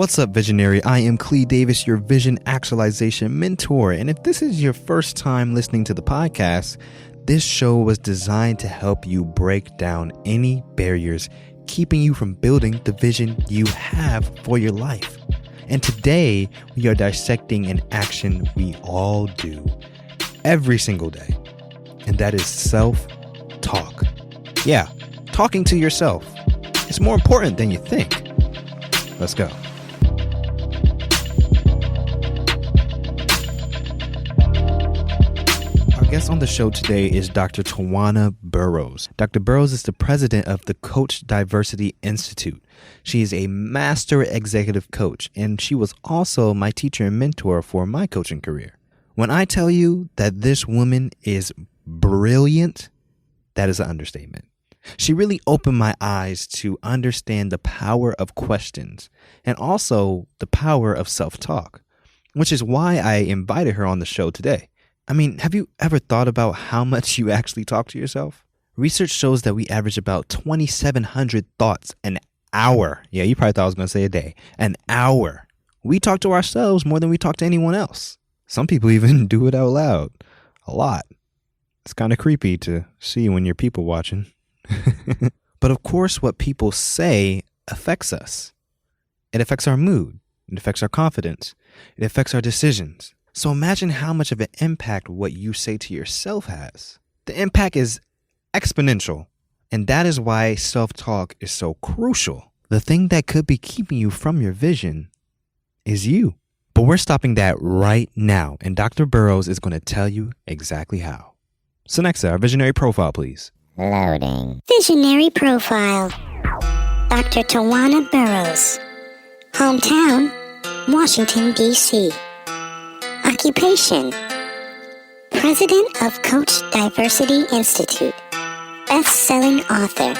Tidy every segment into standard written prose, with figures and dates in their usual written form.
What's up, visionary? I am Clee Davis, your vision actualization mentor. And if this is your first time listening to the podcast, this show was designed to help you break down any barriers keeping you from building the vision you have for your life. And today, we are dissecting an action we all do every single day, and that is self-talk. Yeah, talking to yourself. It's more important than you think. Let's go. Our guest on the show today is Dr. Towanna Burrous. Dr. Burrous is the president of the CoachDiversity Institute. She is a master executive coach, and she was also my teacher and mentor for my coaching career. When I tell you that this woman is brilliant, that is an understatement. She really opened my eyes to understand the power of questions and also the power of self-talk, which is why I invited her on the show today. I mean, have you ever thought about how much you actually talk to yourself? Research shows that we average about 2,700 thoughts an hour. Yeah, you probably thought I was going to say a day. An hour. We talk to ourselves more than we talk to anyone else. Some people even do it out loud. A lot. It's kind of creepy to see when you're people watching. But of course, what people say affects us. It affects our mood. It affects our confidence. It affects our decisions. So imagine how much of an impact what you say to yourself has. The impact is exponential. And that is why self-talk is so crucial. The thing that could be keeping you from your vision is you. But we're stopping that right now. And Dr. Burrous is going to tell you exactly how. So next, our visionary profile, please. Loading. Visionary profile. Dr. Towanna Burrous. Hometown, Washington, D.C. Occupation. President of CoachDiversity Institute. Best-selling author.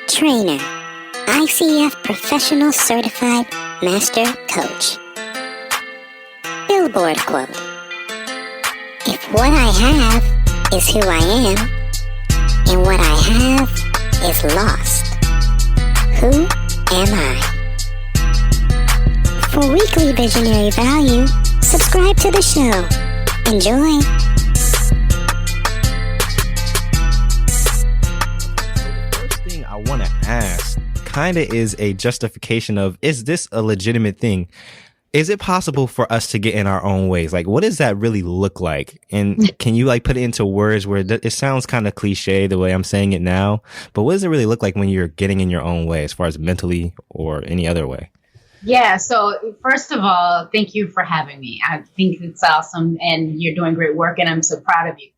Trainer. ICF Professional Certified Master Coach. Billboard quote. If what I have is who I am, and what I have is lost, who am I? For weekly visionary value, subscribe to the show. Enjoy. The first thing I want to ask kind of is a justification of, is this a legitimate thing? Is it possible for us to get in our own ways? Like, what does that really look like? And can you put it into words where it sounds kind of cliche the way I'm saying it now, but what does it really look like when you're getting in your own way as far as mentally or any other way? Yeah. So first of all, thank you for having me. I think it's awesome and you're doing great work and I'm so proud of you.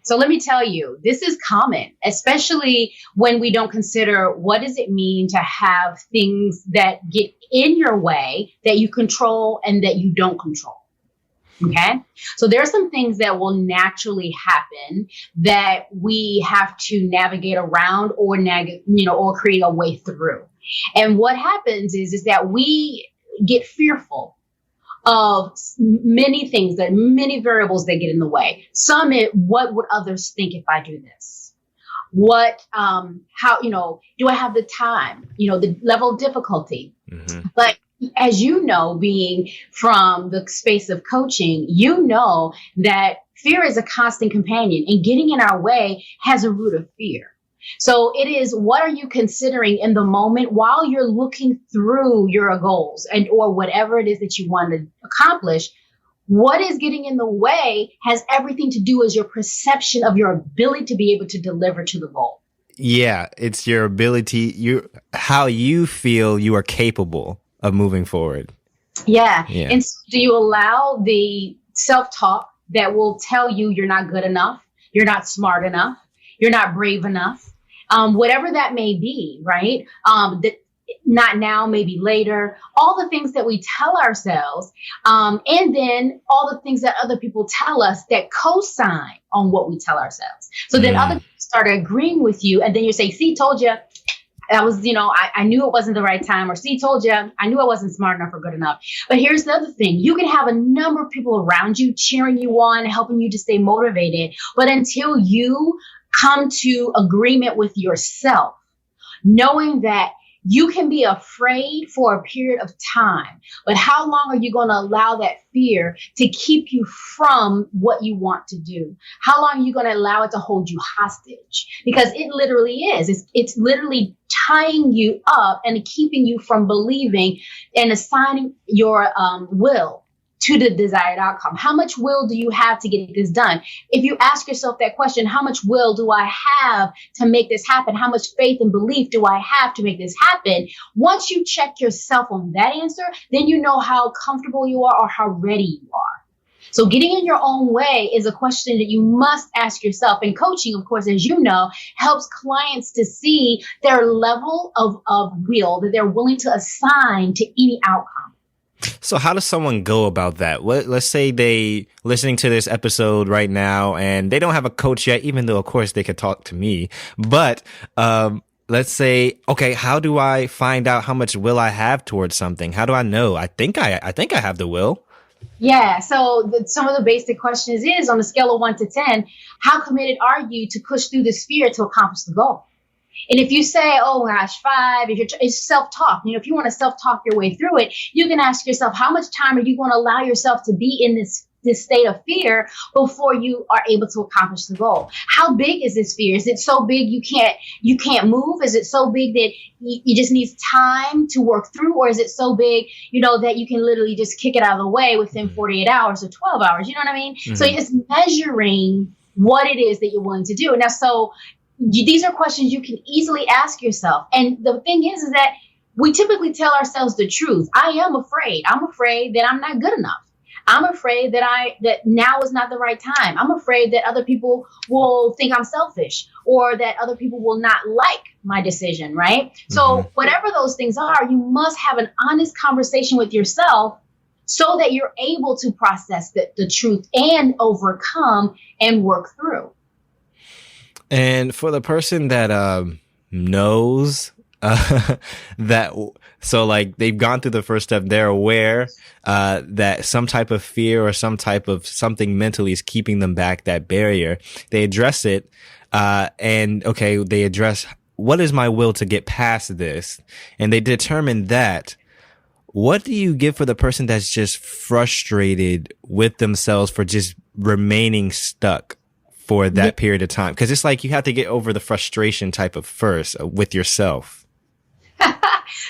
So let me tell you, this is common, especially when we don't consider what does it mean to have things that get in your way that you control and that you don't control. Okay. So there are some things that will naturally happen that we have to navigate around or or create a way through. And what happens is that we get fearful of many things, that many variables that get in the way. Some, what would others think if I do this? How, do I have the time? The level of difficulty. Mm-hmm. But as you know, being from the space of coaching, you know that fear is a constant companion and getting in our way has a root of fear. So it is, what are you considering in the moment while you're looking through your goals or whatever it is that you want to accomplish? What is getting in the way has everything to do with your perception of your ability to be able to deliver to the goal. Yeah, it's your ability, how you feel you are capable of moving forward. Yeah. And so do you allow the self-talk that will tell you you're not good enough, you're not smart enough, you're not brave enough, whatever that may be, right? That not now, maybe later, all the things that we tell ourselves, and then all the things that other people tell us that co-sign on what we tell ourselves. So then other people start agreeing with you, and then you say, see, told you. I was, I knew it wasn't the right time, or see, told you, I knew I wasn't smart enough or good enough. But here's the other thing. You can have a number of people around you cheering you on, helping you to stay motivated. But until you come to agreement with yourself, knowing that You can be afraid for a period of time, but how long are you going to allow that fear to keep you from what you want to do? How long are you going to allow it to hold you hostage? Because it literally is. It's literally tying you up and keeping you from believing and assigning your will to the desired outcome. How much will do you have to get this done? If you ask yourself that question, how much will do I have to make this happen? How much faith and belief do I have to make this happen? Once you check yourself on that answer, then you know how comfortable you are or how ready you are. So getting in your own way is a question that you must ask yourself. And coaching, of course, as you know, helps clients to see their level of will that they're willing to assign to any outcome. So how does someone go about that? Let's say they listening to this episode right now and they don't have a coach yet, even though, of course, they could talk to me. But let's say, okay, how do I find out how much will I have towards something? How do I know? I think I have the will. Yeah. So some of the basic questions is on a scale of 1 to 10, how committed are you to push through this fear to accomplish the goal? And if you say, oh gosh, 5, it's self-talk. If you want to self-talk your way through it, you can ask yourself, how much time are you going to allow yourself to be in this state of fear before you are able to accomplish the goal? How big is this fear? Is it so big you can't move? Is it so big that you just need time to work through? Or is it so big, that you can literally just kick it out of the way within 48 hours or 12 hours? You know what I mean? Mm-hmm. So it's measuring what it is that you're willing to do. Now, so these are questions you can easily ask yourself. And the thing is that we typically tell ourselves the truth. I am afraid. I'm afraid that I'm not good enough. I'm afraid that now is not the right time. I'm afraid that other people will think I'm selfish or that other people will not like my decision, right? Mm-hmm. So whatever those things are, you must have an honest conversation with yourself so that you're able to process the truth and overcome and work through. And for the person that knows that, so like they've gone through the first step, they're aware that some type of fear or some type of something mentally is keeping them back, that barrier. They address it, and okay, they address what is my will to get past this, and they determine that. What do you give for the person that's just frustrated with themselves for just remaining stuck for that period of time? Because it's like you have to get over the frustration type of first with yourself.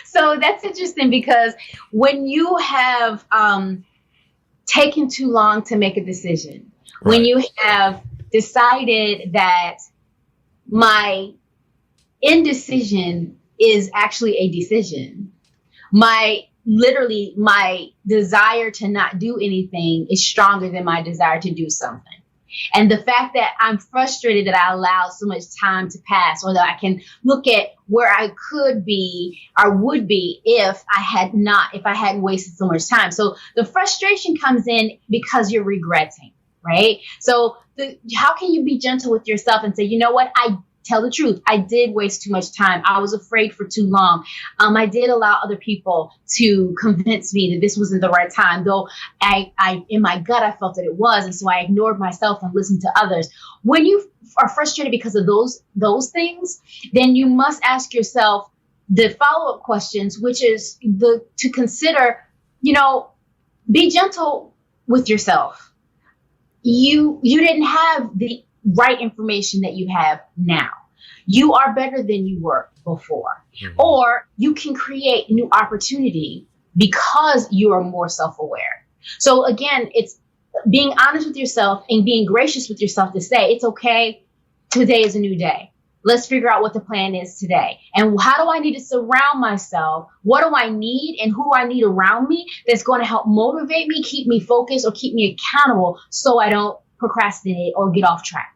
So that's interesting because when you have taken too long to make a decision, right, when you have decided that my indecision is actually a decision, my desire to not do anything is stronger than my desire to do something. And the fact that I'm frustrated that I allowed so much time to pass, or that I can look at where I could be or would be if I hadn't wasted so much time. So the frustration comes in because you're regretting, right? So how can you be gentle with yourself and say, you know what? I tell the truth. I did waste too much time. I was afraid for too long. I did allow other people to convince me that this wasn't the right time, though I in my gut, I felt that it was. And so I ignored myself and listened to others. When you are frustrated because of those things, then you must ask yourself the follow-up questions, which is to consider, be gentle with yourself. You didn't have the right information that you have now. You are better than you were before. Mm-hmm. Or you can create new opportunity because you are more self-aware. So again, it's being honest with yourself and being gracious with yourself to say, it's okay. Today is a new day. Let's figure out what the plan is today. And how do I need to surround myself? What do I need and who do I need around me that's going to help motivate me, keep me focused, or keep me accountable so I don't procrastinate or get off track?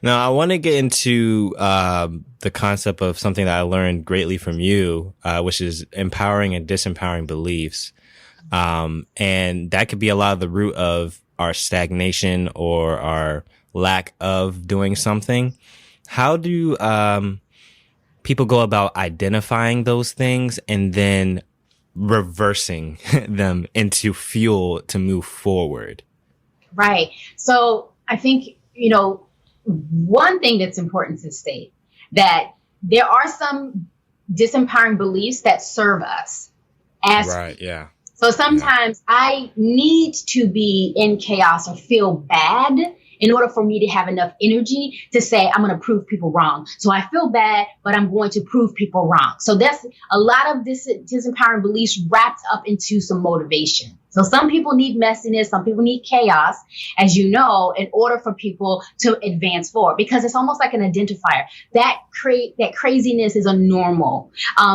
Now, I want to get into the concept of something that I learned greatly from you, which is empowering and disempowering beliefs. And that could be a lot of the root of our stagnation or our lack of doing something. How do people go about identifying those things and then reversing them into fuel to move forward? Right. So I think, one thing that's important to state that there are some disempowering beliefs that serve us as Right. Yeah. so sometimes I need to be in chaos or feel bad in order for me to have enough energy to say, I'm going to prove people wrong. So I feel bad, but I'm going to prove people wrong. So that's a lot of this disempowering beliefs wrapped up into some motivation. So some people need messiness, some people need chaos, as you know, in order for people to advance forward, because it's almost like an identifier. That craziness is a normal.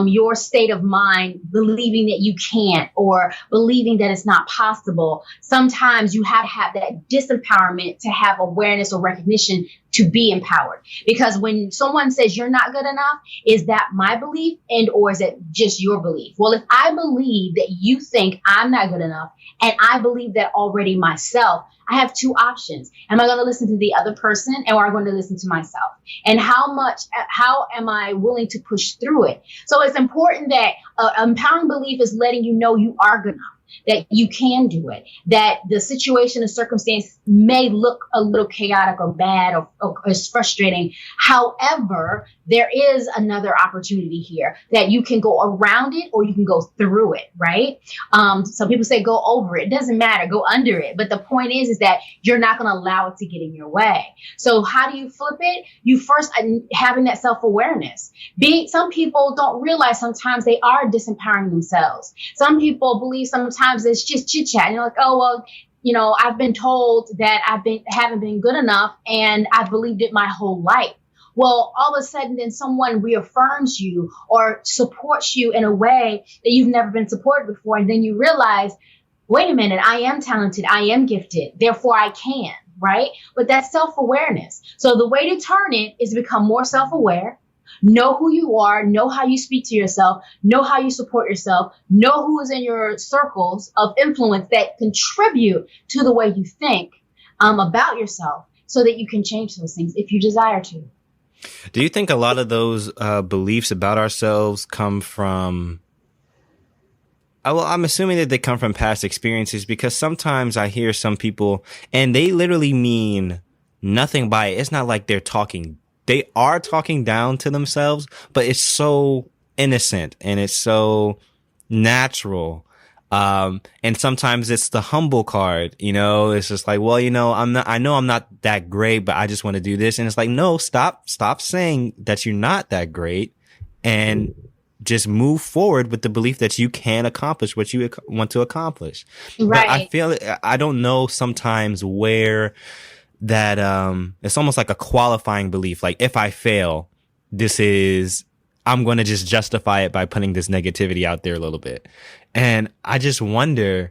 Your state of mind, believing that you can't or believing that it's not possible. Sometimes you have to have that disempowerment to have awareness or recognition to be empowered. Because when someone says you're not good enough, is that my belief or is it just your belief? Well, if I believe that you think I'm not good enough and I believe that already myself, I have two options. Am I going to listen to the other person or am I going to listen to myself? And how am I willing to push through it? So it's important that empowering belief is letting you know you are good enough, that you can do it, that the situation and circumstance may look a little chaotic or bad or is frustrating. However, there is another opportunity here that you can go around it or you can go through it, right? Some people say go over it. It doesn't matter. Go under it. But the point is that you're not going to allow it to get in your way. So how do you flip it? You first having that self-awareness. Some people don't realize sometimes they are disempowering themselves. Some people believe sometimes it's just chit chat. You're like, oh, well, I've been told that haven't been good enough and I've believed it my whole life. Well, all of a sudden, then someone reaffirms you or supports you in a way that you've never been supported before. And then you realize, wait a minute, I am talented. I am gifted. Therefore, I can, right? But that's self-awareness. So the way to turn it is to become more self-aware. Know who you are, know how you speak to yourself, know how you support yourself, know who is in your circles of influence that contribute to the way you think about yourself so that you can change those things if you desire to. Do you think a lot of those beliefs about ourselves come from, well, I'm assuming that they come from past experiences, because sometimes I hear some people and they literally mean nothing by it. It's not like they are talking down to themselves, but it's so innocent and it's so natural. And sometimes it's the humble card, it's just like, well, I know I'm not that great, but I just want to do this. And it's like, no, stop saying that you're not that great and just move forward with the belief that you can accomplish what you want to accomplish. Right. But I feel, I don't know sometimes where that, it's almost like a qualifying belief. Like if I fail, I'm going to just justify it by putting this negativity out there a little bit. And I just wonder,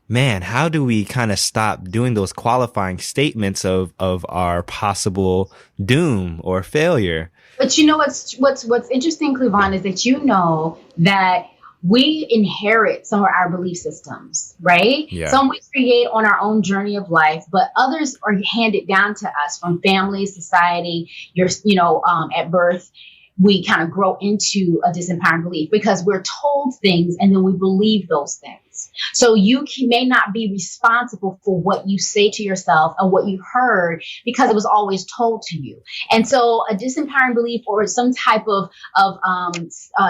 man, how do we kind of stop doing those qualifying statements of our possible doom or failure? But what's interesting, Cleavon, is that that we inherit some of our belief systems, right? Yeah. Some we create on our own journey of life, but others are handed down to us from family, society, at birth. We kind of grow into a disempowering belief because we're told things and then we believe those things. So you may not be responsible for what you say to yourself or what you heard because it was always told to you. And so a disempowering belief or some type of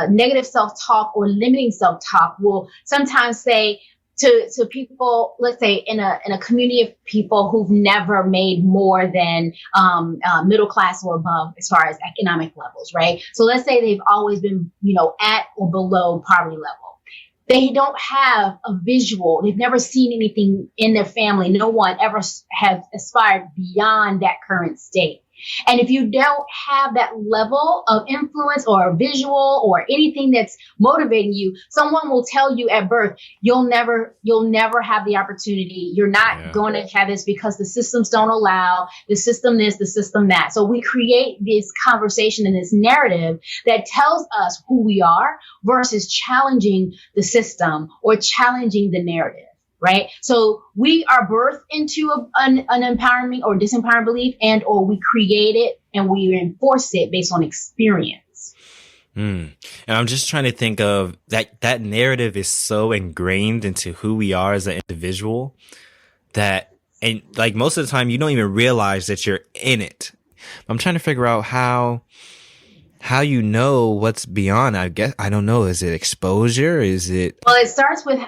negative self-talk or limiting self-talk will sometimes say, to people, let's say in a community of people who've never made more than middle class or above as far as economic levels, right? So let's say they've always been, at or below poverty level. They don't have a visual. They've never seen anything in their family. No one ever has aspired beyond that current state. And if you don't have that level of influence or visual or anything that's motivating you, someone will tell you at birth, you'll never have the opportunity. You're not going to have this because the systems don't allow, the system this, the system that. So we create this conversation and this narrative that tells us who we are versus challenging the system or challenging the narrative. Right. So we are birthed into an empowering or disempowering belief or we create it and we reinforce it based on experience. And I'm just trying to think of that narrative is so ingrained into who we are as an individual that, and like most of the time you don't even realize that you're in it. I'm trying to figure out how how you know what's beyond, I guess, I don't know. Is it exposure? Is it? Well, it starts with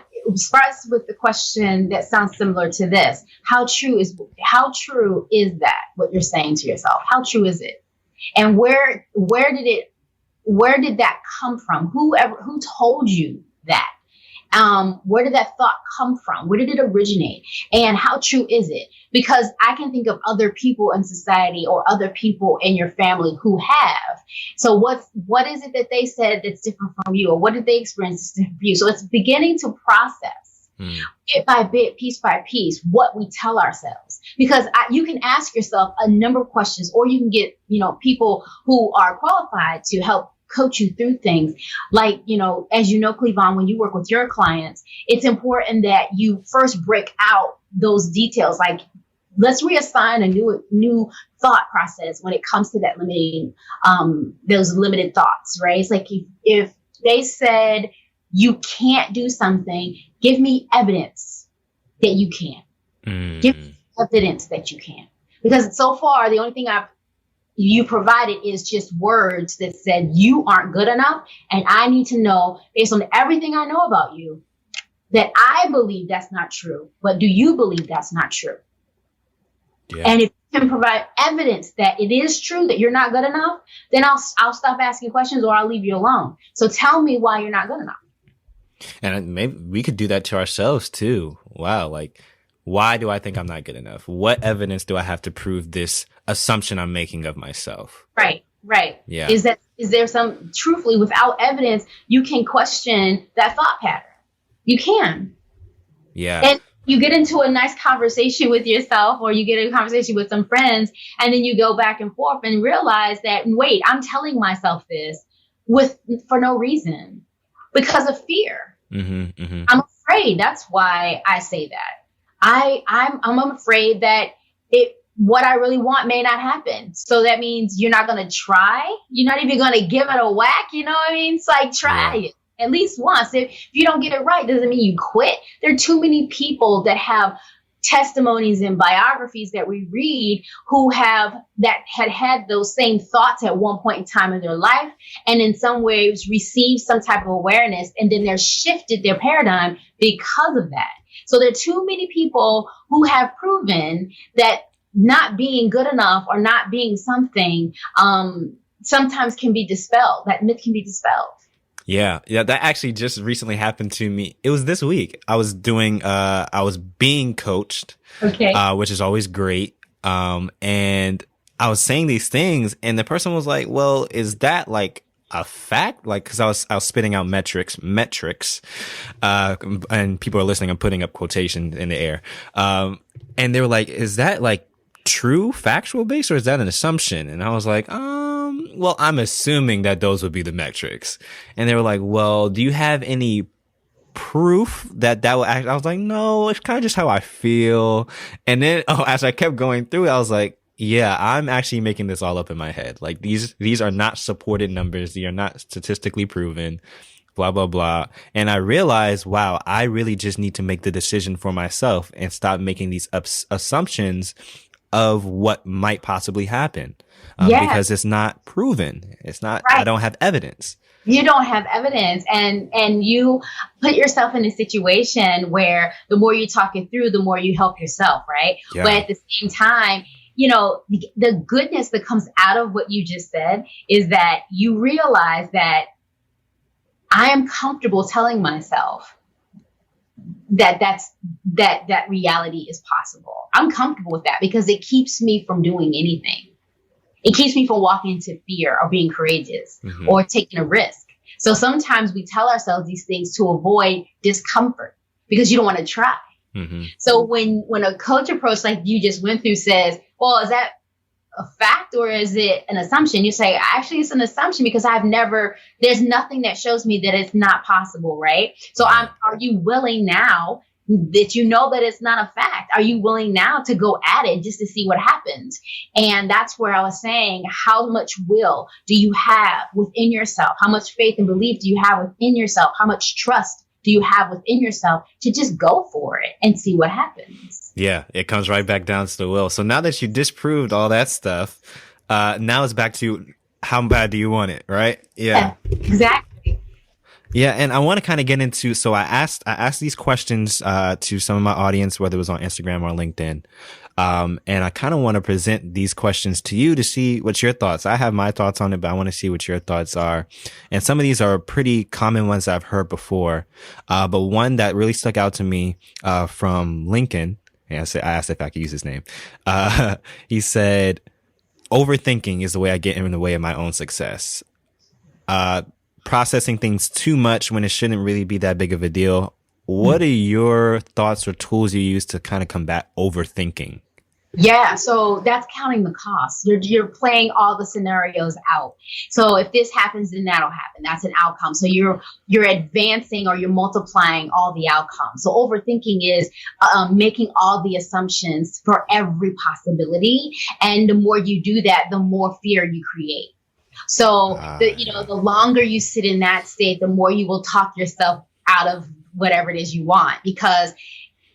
the question that sounds similar to this. How true is that what you're saying to yourself? How true is it? And where did that come from? Who told you that? Where did that thought come from? Where did it originate? And how true is it? Because I can think of other people in society or other people in your family who have. So what is it that they said that's different from you? Or what did they experience that's different from you? So it's beginning to process bit by bit, piece by piece, what we tell ourselves. Because you can ask yourself a number of questions, or you can get, people who are qualified to help coach you through things. Like, as you know, Cleavon, when you work with your clients, it's important that you first break out those details. Like, let's reassign a new thought process when it comes to that limiting, those limited thoughts, right? It's like if they said you can't do something, give me evidence that you can. Give me evidence that you can. Because so far, the only thing you provided is just words that said you aren't good enough. And I need to know, based on everything I know about you, that I believe that's not true. But do you believe that's not true? Yeah. And if you can provide evidence that it is true, that you're not good enough, then I'll stop asking questions, or I'll leave you alone. So tell me why you're not good enough. And maybe we could do that to ourselves too. Wow. Like, why do I think I'm not good enough? What evidence do I have to prove this assumption I'm making of myself? Right. Yeah. Is there some, truthfully, without evidence, you can question that thought pattern. You can. Yeah. And you get into a nice conversation with yourself, or you get a conversation with some friends, and then you go back and forth and realize that, wait, I'm telling myself this for no reason, because of fear. I'm afraid. That's why I say that. I'm afraid that what I really want may not happen. So that means you're not going to try. You're not even going to give it a whack. You know what I mean? It's like, try it at least once. If you don't get it right, doesn't mean you quit. There are too many people that have testimonies and biographies that we read who had those same thoughts at one point in time in their life, and in some ways received some type of awareness, and then they're shifted their paradigm because of that. So there are too many people who have proven that not being good enough or not being something sometimes can be dispelled. That myth can be dispelled. Yeah, that actually just recently happened to me. It was this week. I was being coached, which is always great. And I was saying these things, and the person was like, well, is that like a fact? Like, cause I was spitting out metrics, and people are listening. I'm putting up quotations in the air. And they were like, is that like true, factual based, or is that an assumption? And I was like, well, I'm assuming that those would be the metrics. And they were like, well, do you have any proof that would act? I was like, no, it's kind of just how I feel. And then, as I kept going through it, I was like, yeah, I'm actually making this all up in my head. Like, these are not supported numbers. They are not statistically proven, blah, blah, blah. And I realized, wow, I really just need to make the decision for myself and stop making these assumptions of what might possibly happen. Because it's not proven. It's not, right. I don't have evidence. You don't have evidence, and you put yourself in a situation where the more you talk it through, the more you help yourself, right? Yeah. But at the same time, the goodness that comes out of what you just said is that you realize that I am comfortable telling myself that reality is possible. I'm comfortable with that because it keeps me from doing anything. It keeps me from walking into fear or being courageous or taking a risk. So sometimes we tell ourselves these things to avoid discomfort because you don't want to try. So when a coach approach like you just went through says, well, is that a fact or is it an assumption? You say, actually, it's an assumption because there's nothing that shows me that it's not possible, right? So are you willing now that you know that it's not a fact? Are you willing now to go at it just to see what happens? And that's where I was saying, how much will do you have within yourself? How much faith and belief do you have within yourself? How much trust do you have within yourself to just go for it and see what happens? Yeah, it comes right back down to the will. So now that you disproved all that stuff, now it's back to how bad do you want it, right? Yeah. Exactly. Yeah, and I want to kind of get into, so I asked these questions to some of my audience, whether it was on Instagram or LinkedIn. And I kind of want to present these questions to you to see what's your thoughts. I have my thoughts on it, but I want to see what your thoughts are. And some of these are pretty common ones I've heard before. But one that really stuck out to me from Lincoln, and I asked if I could use his name. He said, overthinking is the way I get in the way of my own success. Processing things too much when it shouldn't really be that big of a deal. What are your thoughts or tools you use to kind of combat overthinking? Yeah, so that's counting the costs. You're playing all the scenarios out. So if this happens, then that'll happen. That's an outcome. So you're advancing or you're multiplying all the outcomes. So overthinking is making all the assumptions for every possibility. And the more you do that, the more fear you create. So the longer you sit in that state, the more you will talk yourself out of whatever it is you want, because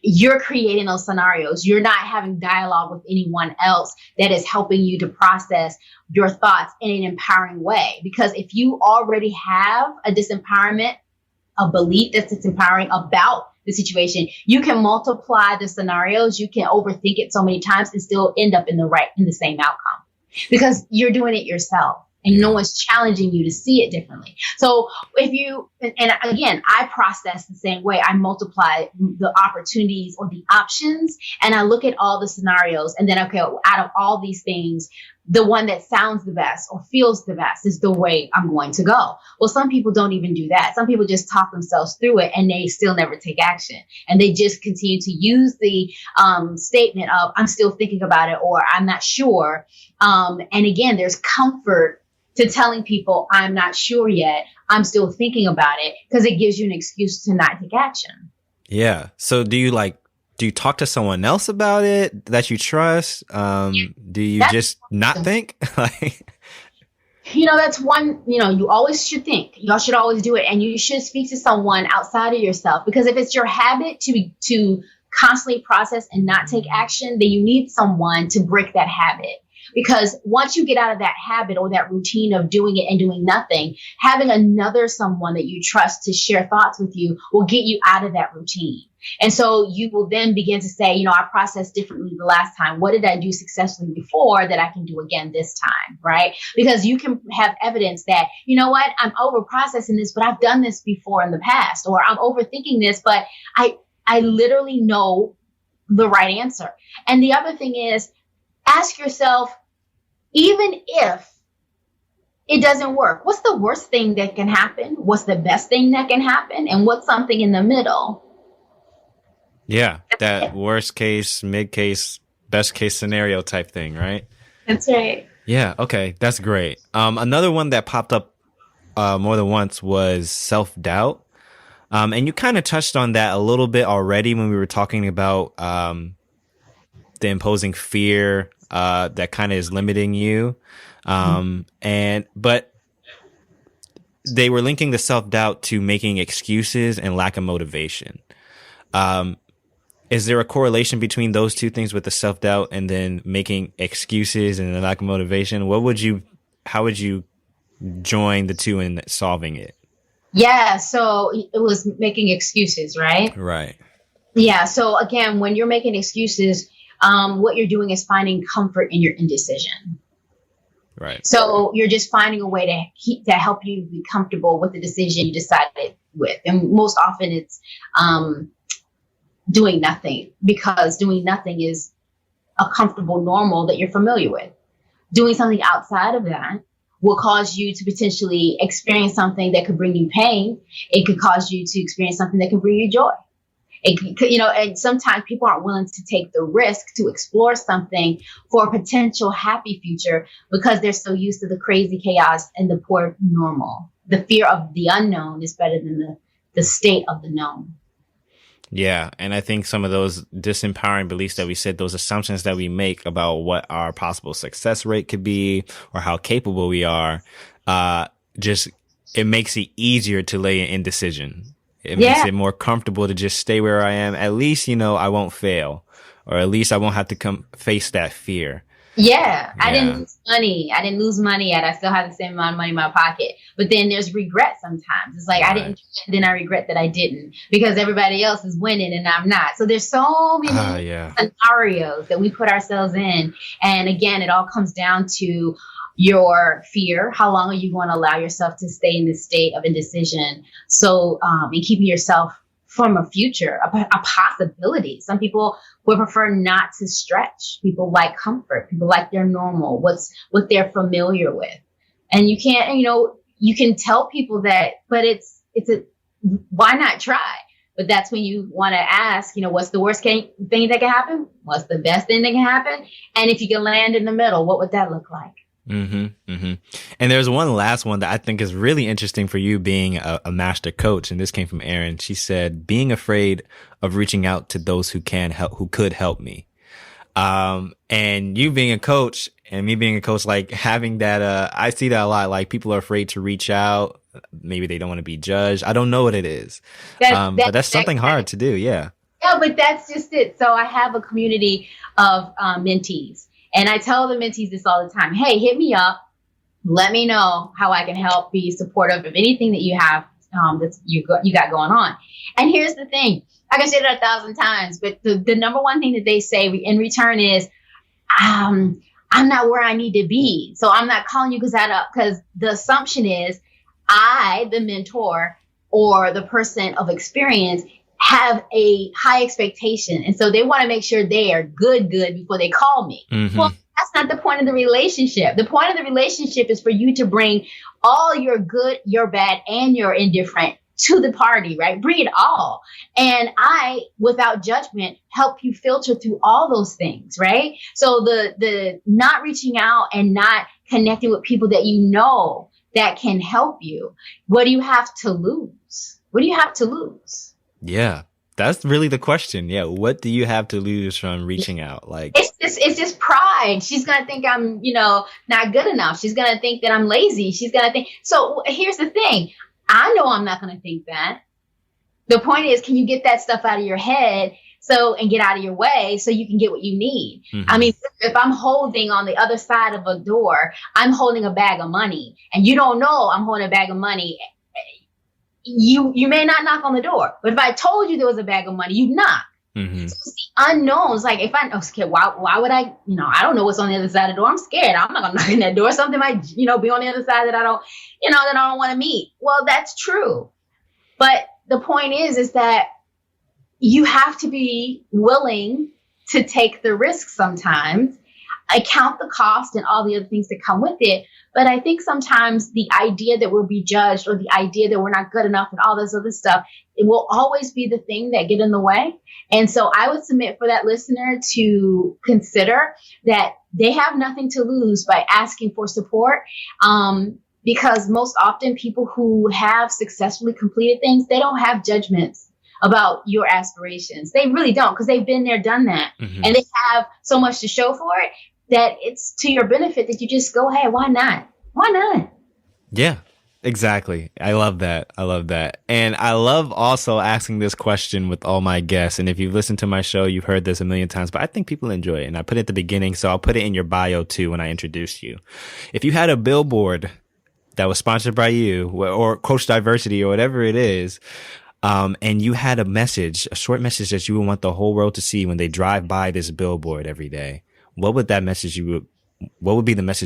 you're creating those scenarios. You're not having dialogue with anyone else that is helping you to process your thoughts in an empowering way. Because if you already have a disempowerment, a belief that's disempowering about the situation, you can multiply the scenarios. You can overthink it so many times and still end up in the same outcome, because you're doing it yourself. And no one's challenging you to see it differently. So and again, I process the same way. I multiply the opportunities or the options, and I look at all the scenarios. And then, okay, out of all these things, the one that sounds the best or feels the best is the way I'm going to go. Well, some people don't even do that. Some people just talk themselves through it and they still never take action. And they just continue to use the statement of, I'm still thinking about it, or I'm not sure. And again, there's comfort to telling people, I'm not sure yet, I'm still thinking about it, because it gives you an excuse to not take action. Yeah. So do you talk to someone else about it that you trust? Do you just not think? That's one, you always should think. Y'all should always do it. And you should speak to someone outside of yourself, because if it's your habit to constantly process and not take action, then you need someone to break that habit. Because once you get out of that habit or that routine of doing it and doing nothing, having someone that you trust to share thoughts with you will get you out of that routine. And so you will then begin to say, I processed differently the last time. What did I do successfully before that I can do again this time, right? Because you can have evidence that, I'm over processing this, but I've done this before in the past, or I'm overthinking this, but I literally know the right answer. And the other thing is, ask yourself, even if it doesn't work, what's the worst thing that can happen? What's the best thing that can happen? And what's something in the middle? Yeah, that worst case, mid case, best case scenario type thing, right? That's right. Yeah, okay, that's great. Another one that popped up more than once was self-doubt. And you kind of touched on that a little bit already when we were talking about the imposing fear that kind of is limiting you. But they were linking the self-doubt to making excuses and lack of motivation. Is there a correlation between those two things, with the self-doubt and then making excuses and the lack of motivation? How would you join the two in solving it? Yeah. So it was making excuses, right? Right. Yeah. So again, when you're making excuses, what you're doing is finding comfort in your indecision. Right. So you're just finding a way to help you be comfortable with the decision you decided with. And most often it's doing nothing, because doing nothing is a comfortable normal that you're familiar with. Doing something outside of that will cause you to potentially experience something that could bring you pain. It could cause you to experience something that can bring you joy. And sometimes people aren't willing to take the risk to explore something for a potential happy future, because they're so used to the crazy chaos and the poor normal. The fear of the unknown is better than the state of the known. Yeah. And I think some of those disempowering beliefs that we said, those assumptions that we make about what our possible success rate could be or how capable we are, it makes it easier to lay an indecision. It makes it more comfortable to just stay where I am. At least, I won't fail, or at least I won't have to face that fear. Yeah, I didn't Yeah. lose money. I didn't lose money yet. I still have the same amount of money in my pocket. But then there's regret sometimes. It's like I Right. didn't do it, then I regret that I didn't because everybody else is winning and I'm not. So there's so Ah, many yeah. scenarios that we put ourselves in. And again, it all comes down to your fear. How long are you going to allow yourself to stay in this state of indecision? So, and keeping yourself from a future, a possibility. Some people would prefer not to stretch. People like comfort. People like their normal, what they're familiar with. And you can't, you can tell people that, but why not try? But that's when you want to ask, what's the worst thing that can happen? What's the best thing that can happen? And if you can land in the middle, what would that look like? And there's one last one that I think is really interesting for you being a master coach. And this came from Erin. She said, being afraid of reaching out to those who could help me. And you being a coach and me being a coach, like having that, I see that a lot. Like people are afraid to reach out. Maybe they don't want to be judged. I don't know what it is. But that's something hard to do. Yeah. Yeah, but that's just it. So I have a community of mentees. And I tell the mentees this all the time. Hey, hit me up. Let me know how I can help be supportive of anything that you have that you got going on. And here's the thing. I can say that 1,000 times, but the number one thing that they say in return is, I'm not where I need to be. So I'm not calling you because the assumption is I, the mentor or the person of experience, have a high expectation. And so they want to make sure they are good before they call me. Mm-hmm. Well, that's not the point of the relationship. The point of the relationship is for you to bring all your good, your bad, and your indifferent to the party, right? Bring it all. And I, without judgment, help you filter through all those things, right? So the not reaching out and not connecting with people that you know that can help you, what do you have to lose? What do you have to lose? Yeah, that's really the question. Yeah, what do you have to lose from reaching out? Like it's just pride. She's gonna think I'm, not good enough. She's gonna think that I'm lazy. She's gonna think. So here's the thing. I know I'm not gonna think that. The point is, can you get that stuff out of your head and get out of your way so you can get what you need? Mm-hmm. I mean, if I'm holding on the other side of a door, I'm holding a bag of money, and you don't know I'm holding a bag of money. You may not knock on the door, but if I told you there was a bag of money, you'd knock. Mm-hmm. So it's the unknowns. Like if I'm scared, why would I? I don't know what's on the other side of the door. I'm scared. I'm not gonna knock on that door. Something might, be on the other side that I don't want to meet. Well, that's true. But the point is that you have to be willing to take the risk sometimes. I count the cost and all the other things that come with it. But I think sometimes the idea that we'll be judged or the idea that we're not good enough and all this other stuff, it will always be the thing that get in the way. And so I would submit for that listener to consider that they have nothing to lose by asking for support. Because most often people who have successfully completed things, they don't have judgments about your aspirations. They really don't, because they've been there, done that. Mm-hmm. And they have so much to show for it that it's to your benefit that you just go, hey, why not? Why not? Yeah, exactly. I love that. And I love also asking this question with all my guests. And if you've listened to my show, you've heard this a million times, but I think people enjoy it. And I put it at the beginning, so I'll put it in your bio too when I introduce you. If you had a billboard that was sponsored by you or CoachDiversity or whatever it is, and you had a short message that you would want the whole world to see when they drive by this billboard every day, what would be the message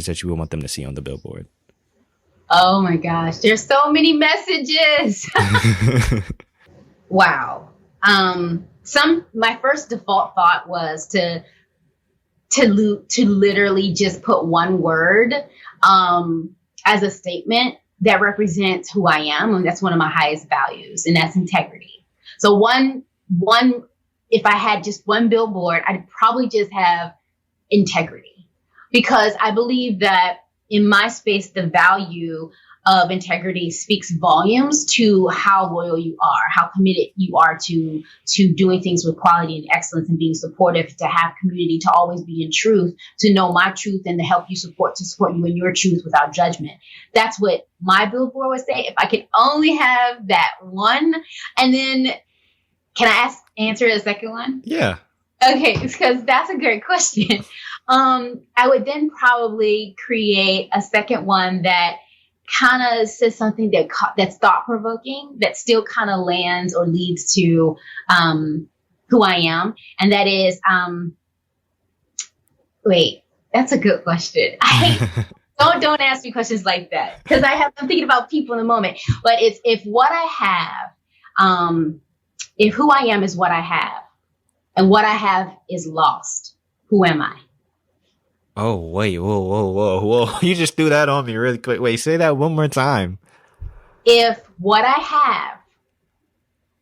that you would want them to see on the billboard? Oh my gosh, there's so many messages. Wow. My first default thought was to literally just put one word as a statement that represents who I am, and that's one of my highest values, and that's integrity. So if I had just one billboard, I'd probably just have integrity, because I believe that in my space, the value of integrity speaks volumes to how loyal you are, how committed you are to doing things with quality and excellence and being supportive, to have community, to always be in truth, to know my truth and to help you support you in your truth without judgment. That's what my billboard would say. If I could only have that one. And then can I answer the second one? Yeah. Okay, because that's a great question. I would then probably create a second one that kind of says something that's thought provoking, that still kind of lands or leads to who I am, and that is wait, that's a good question. Don't ask me questions like that, because I'm thinking about people in the moment. But it's if what I have, if who I am is what I have, and what I have is lost, who am I? Oh, wait, whoa. You just threw that on me really quick. Wait, say that one more time. If what I have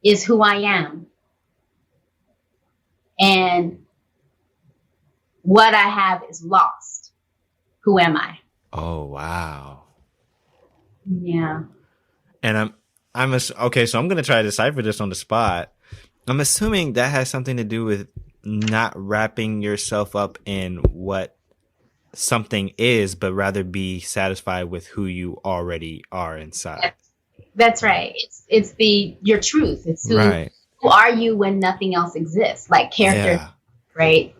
is who I am, and what I have is lost, who am I? Oh, wow. Yeah. And okay, so I'm going to try to decipher this on the spot. I'm assuming that has something to do with not wrapping yourself up in what something is, but rather be satisfied with who you already are inside. That's right. It's your truth. It's who are you when nothing else exists? Like character, right?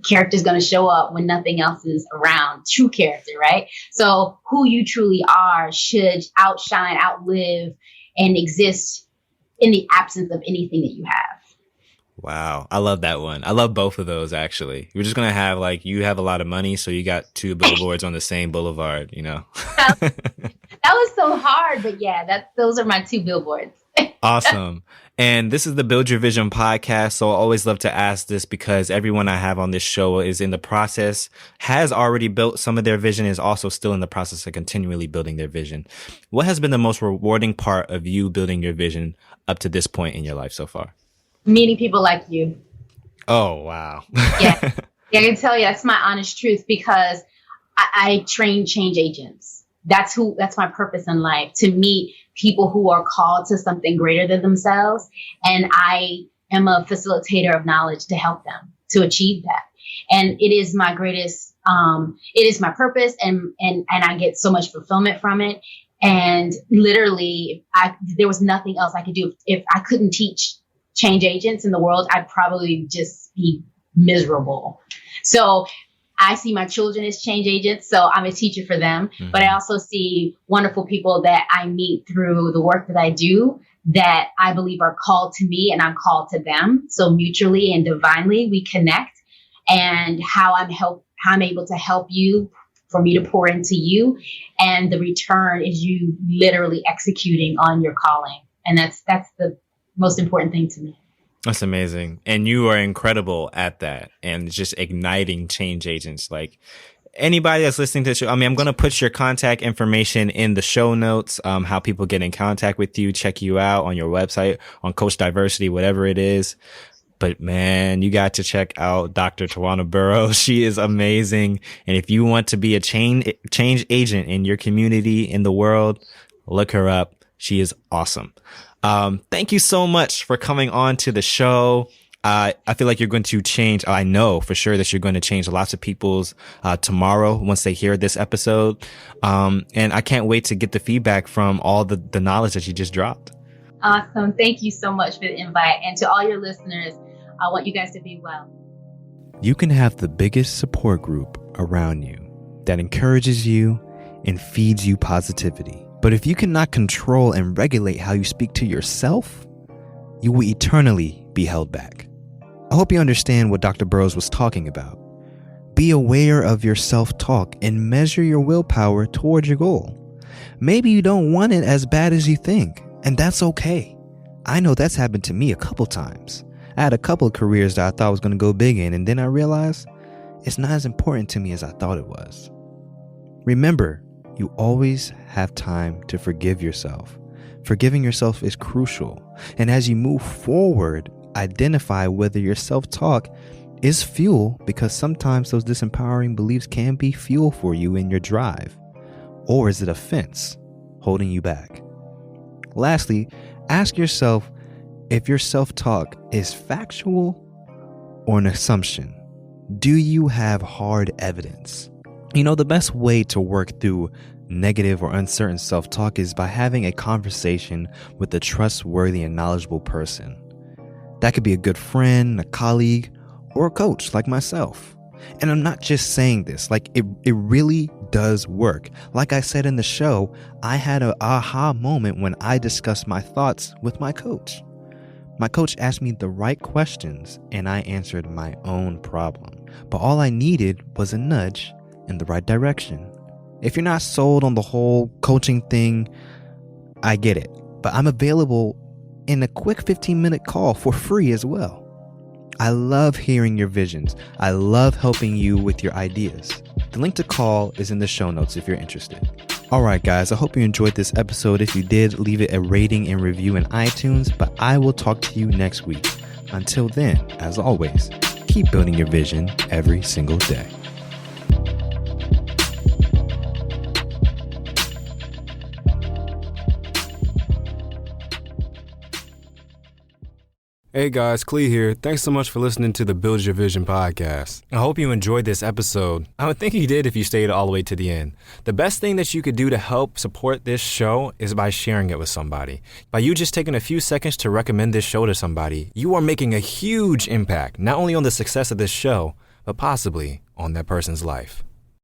Character is going to show up when nothing else is around. True character, right? So who you truly are should outshine, outlive, and exist in the absence of anything that you have. Wow. I love that one. I love both of those, actually. We're just going to have you have a lot of money, so you got 2 billboards on the same boulevard, That was so hard, but yeah, those are my 2 billboards. Awesome. And this is the Build Your Vision podcast. So I always love to ask this, because everyone I have on this show is in the process, has already built some of their vision, is also still in the process of continually building their vision. What has been the most rewarding part of you building your vision up to this point in your life so far? Meeting people like you. Oh, wow. Yeah, I can tell you that's my honest truth, because I train change agents. That's my purpose in life, to meet people who are called to something greater than themselves. And I am a facilitator of knowledge to help them to achieve that. And it is my greatest, it is my purpose, and I get so much fulfillment from it. And literally, there was nothing else I could do. If I couldn't teach change agents in the world, I'd probably just be miserable. So I see my children as change agents, so I'm a teacher for them. Mm-hmm. But I also see wonderful people that I meet through the work that I do that I believe are called to me, and I'm called to them. So mutually and divinely, we connect. And how I'm able to help you, for me to pour into you, and the return is you literally executing on your calling. And that's the most important thing to me. That's amazing. And you are incredible at that, and just igniting change agents. Like anybody that's listening to the show, I'm going to put your contact information in the show notes, how people get in contact with you, check you out on your website, on CoachDiversity, whatever it is. But man, you got to check out Dr. Towanna Burrous. She is amazing. And if you want to be a change agent in your community, in the world, look her up. She is awesome. Thank you so much for coming on to the show. I feel like you're going to change. I know for sure that you're going to change lots of people's tomorrow once they hear this episode. And I can't wait to get the feedback from all the knowledge that you just dropped. Awesome. Thank you so much for the invite. And to all your listeners, I want you guys to be well. You can have the biggest support group around you that encourages you and feeds you positivity. But if you cannot control and regulate how you speak to yourself, you will eternally be held back. I hope you understand what Dr. Burrous was talking about. Be aware of your self-talk and measure your willpower towards your goal. Maybe you don't want it as bad as you think, and that's okay. I know that's happened to me a couple times. I had a couple of careers that I thought I was going to go big in, and then I realized it's not as important to me as I thought it was. Remember, you always have time to forgive yourself. Forgiving yourself is crucial. And as you move forward, identify whether your self-talk is fuel, because sometimes those disempowering beliefs can be fuel for you in your drive. Or is it a fence holding you back? Lastly, ask yourself if your self-talk is factual or an assumption. Do you have hard evidence? The best way to work through negative or uncertain self-talk is by having a conversation with a trustworthy and knowledgeable person. That could be a good friend, a colleague, or a coach like myself. And I'm not just saying this, like it really does work. Like I said in the show, I had an aha moment when I discussed my thoughts with my coach. My coach asked me the right questions and I answered my own problem. But all I needed was a nudge in the right direction. If you're not sold on the whole coaching thing, I get it. But I'm available in a quick 15-minute call for free as well. I love hearing your visions. I love helping you with your ideas. The link to call is in the show notes if you're interested. All right, guys, I hope you enjoyed this episode. If you did, leave it a rating and review in iTunes, but I will talk to you next week. Until then, as always, keep building your vision every single day. Hey guys, Clee here. Thanks so much for listening to the Build Your Vision podcast. I hope you enjoyed this episode. I would think you did if you stayed all the way to the end. The best thing that you could do to help support this show is by sharing it with somebody. By you just taking a few seconds to recommend this show to somebody, you are making a huge impact, not only on the success of this show, but possibly on that person's life.